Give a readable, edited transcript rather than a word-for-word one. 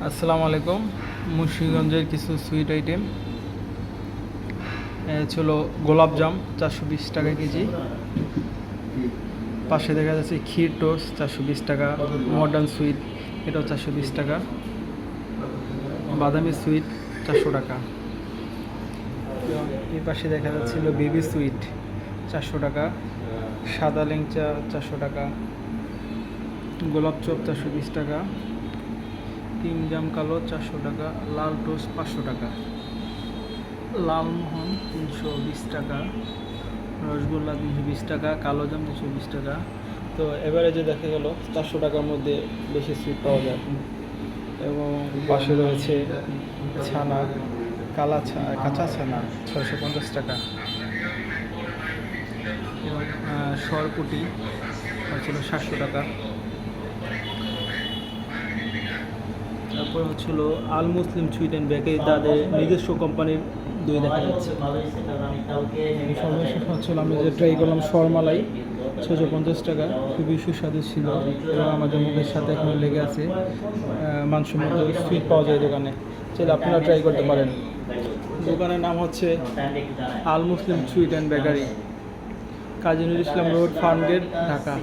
আসসালামু আলাইকুম। মুন্সিগঞ্জের কিছু সুইট আইটেম ছিল গোলাপজাম 420 টাকা কেজি। পাশে দেখা যাচ্ছে ক্ষীর টোস্ট 420 টাকা। মডার্ন সুইট এটাও 420 টাকা। বাদামি সুইট 400 টাকা। এই পাশে দেখা যাচ্ছিল বেবি সুইট 400 টাকা। সাদা ল্যাংচা 400 টাকা। গোলাপ চপ 420 টাকা। কিংজাম কালো 400 টাকা। লাল টোস্ট 500 টাকা। লালমোহন 320 টাকা। রসগোল্লা 320 টাকা। কালো জাম 320 টাকা। তো এভারেজে দেখা গেল 400 টাকার মধ্যে বেশি সুইট পাওয়া যায়। এবং পাশে রয়েছে ছানা, কাঁচা ছানা 650 টাকা। এবং সরপুটি হচ্ছিল 700 টাকা। তারপর হচ্ছিল আল মুসলিম সুইট অ্যান্ড বেকারি, তাদের নিজস্ব কোম্পানির দই দেখা যাচ্ছে। সর্বশেষ হচ্ছিল আমি যে ট্রাই করলাম শরমালাই 650 টাকা। খুবই সুস্বাদু ছিল এবং আমাদের মুখের সাথে এখন লেগে আছে। মানসম্মত সুইট পাওয়া যায় দোকানে, চাইলে আপনারা ট্রাই করতে পারেন। দোকানের নাম হচ্ছে Al Muslim sweet and bakery, Kazi Nazrul Islam road, Farmgate, Dhaka.